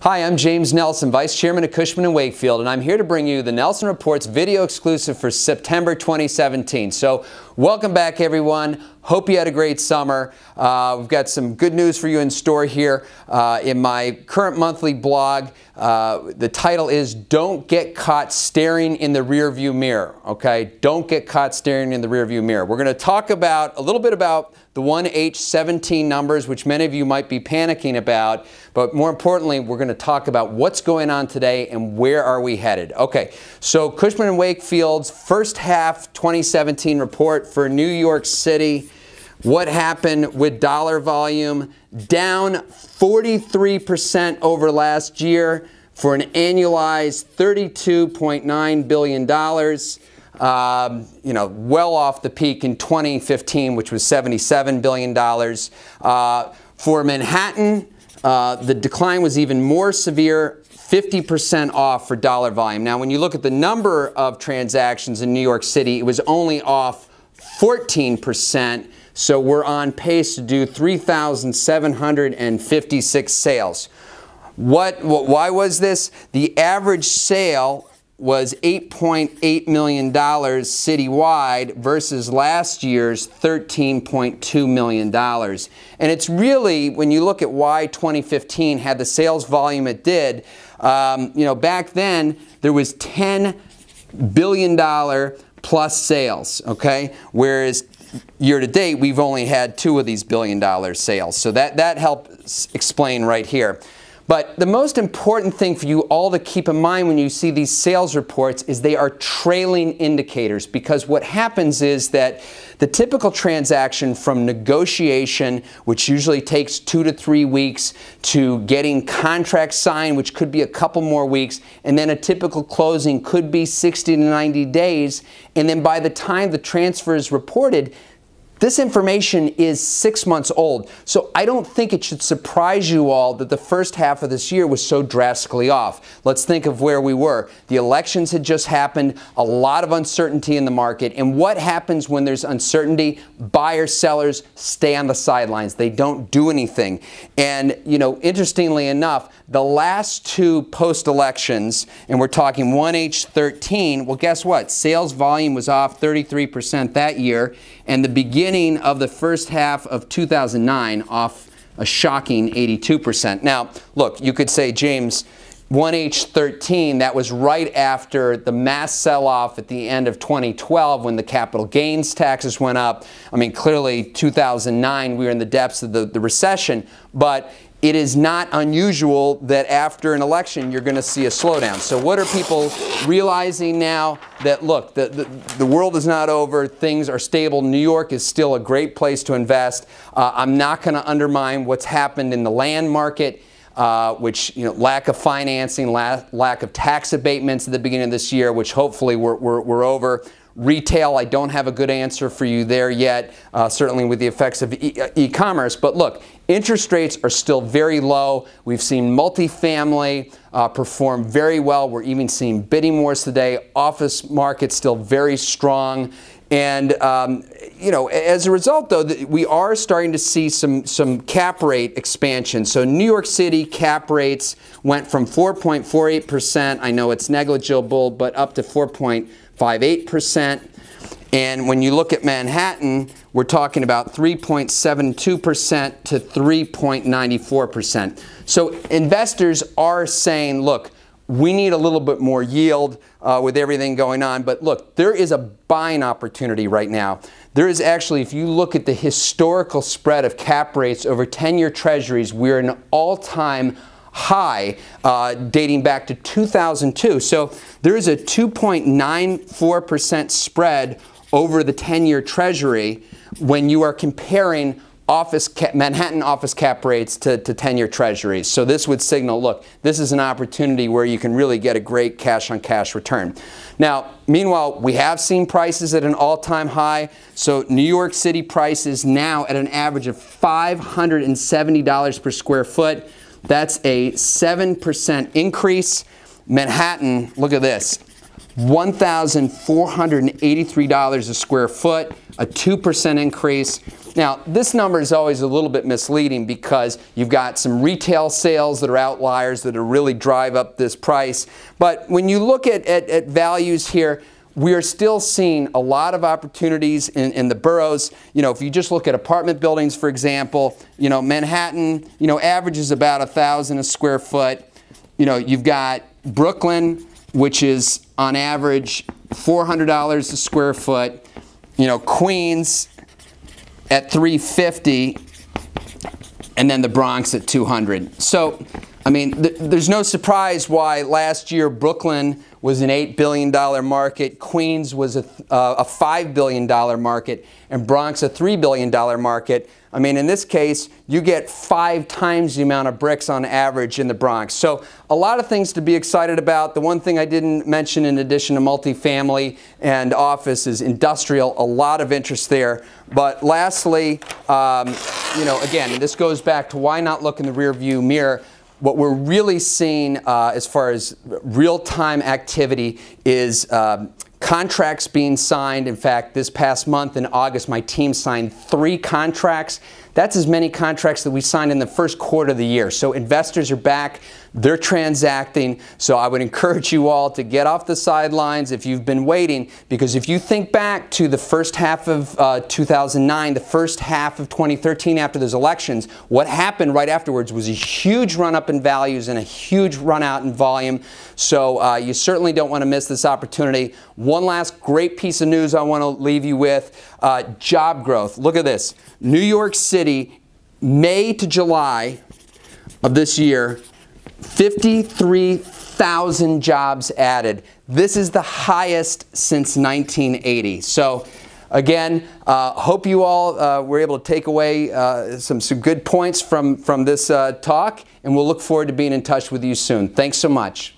Hi, I'm James Nelson, Vice Chairman of Cushman & Wakefield, and I'm here to bring you the Nelson Reports video exclusive for September 2017. So, welcome back, everyone. Hope you had a great summer. We've got some good news for you in store here. In my current monthly blog, the title is Don't Get Caught Staring in the Rearview Mirror. Okay, don't get caught staring in the rearview mirror. We're going to talk about a little bit about the 1H17 numbers, which many of you might be panicking about, but more importantly, we're going to talk about what's going on today and where are we headed. Okay, so Cushman & Wakefield's first half 2017 report for New York City. What happened with dollar volume? Down 43% over last year for an annualized $32.9 billion. Well off the peak in 2015, which was $77 billion. For Manhattan, the decline was even more severe, 50% off for dollar volume. Now, when you look at the number of transactions in New York City, it was only off 14%. So we're on pace to do 3,756 sales. Why was this? The average sale was $8.8 million citywide versus last year's $13.2 million. And it's really, when you look at why 2015 had the sales volume it did, back then there was $10 billion plus sales, okay? Whereas year to date, we've only had 2 of these billion-dollar sales. So that helps explain right here. But the most important thing for you all to keep in mind when you see these sales reports is they are trailing indicators, because what happens is that the typical transaction from negotiation, which usually takes 2 to 3 weeks, to getting contracts signed, which could be a couple more weeks, and then a typical closing could be 60 to 90 days, and then by the time the transfer is reported, this information is 6 months old, so I don't think it should surprise you all that the first half of this year was so drastically off. Let's think of where we were. The elections had just happened, a lot of uncertainty in the market, and what happens when there's uncertainty? Buyers, sellers stay on the sidelines. They don't do anything. And, interestingly enough, the last 2 post-elections, and we're talking 1H13, well, guess what? Sales volume was off 33% that year, and the beginning of the first half of 2009 off a shocking 82%. Now, look, you could say, James, 1H13, that was right after the mass sell-off at the end of 2012 when the capital gains taxes went up. I mean, clearly 2009, we were in the depths of the recession, but it is not unusual that after an election you're going to see a slowdown. So what are people realizing now? That look, the world is not over, things are stable, New York is still a great place to invest. I'm not going to undermine what's happened in the land market, which, lack of financing, lack of tax abatements at the beginning of this year, which hopefully we're over. Retail, I don't have a good answer for you there yet, certainly with the effects of e-commerce. But look, interest rates are still very low. We've seen multifamily perform very well. We're even seeing bidding wars today. Office market still very strong. And, as a result, though, we are starting to see some cap rate expansion. So New York City cap rates went from 4.48%, I know it's negligible, but up to 4.58%. And when you look at Manhattan, we're talking about 3.72% to 3.94%. So investors are saying, look, we need a little bit more yield with everything going on. But look, there is a buying opportunity right now. There is actually, if you look at the historical spread of cap rates over 10-year treasuries, we're an all-time high dating back to 2002. So there is a 2.94% spread over the 10-year treasury when you are comparing Manhattan office cap rates to 10-year treasuries. So this would signal, look, this is an opportunity where you can really get a great cash-on-cash return. Now, meanwhile, we have seen prices at an all-time high. So New York City prices now at an average of $570 per square foot. That's a 7% increase. Manhattan, look at this, $1,483 a square foot, a 2% increase. Now, this number is always a little bit misleading because you've got some retail sales that are outliers that really drive up this price. But when you look at values here, we are still seeing a lot of opportunities in the boroughs. You know, if you just look at apartment buildings, for example, you know, Manhattan, you know, averages about $1,000 a square foot. You know, you've got Brooklyn, which is on average $400 a square foot. You know, Queens at $350, and then the Bronx at $200. So, I mean, there's no surprise why last year Brooklyn was an $8 billion market, Queens was a $5 billion market, and Bronx a $3 billion market. I mean, in this case, you get 5 times the amount of bricks on average in the Bronx. So a lot of things to be excited about. The one thing I didn't mention in addition to multifamily and office is industrial, a lot of interest there. But lastly, you know, again, this goes back to why not look in the rear view mirror. What we're really seeing as far as real-time activity is contracts being signed. In fact, this past month in August, my team signed 3 contracts. That's as many contracts that we signed in the first quarter of the year. So investors are back, they're transacting. So I would encourage you all to get off the sidelines if you've been waiting, because if you think back to the first half of 2009, the first half of 2013 after those elections, what happened right afterwards was a huge run up in values and a huge run out in volume. So you certainly don't want to miss this opportunity. One last great piece of news I want to leave you with, job growth. Look at this. New York City, May to July of this year, 53,000 jobs added. This is the highest since 1980. So again, hope you all were able to take away some good points from this talk, and we'll look forward to being in touch with you soon. Thanks so much.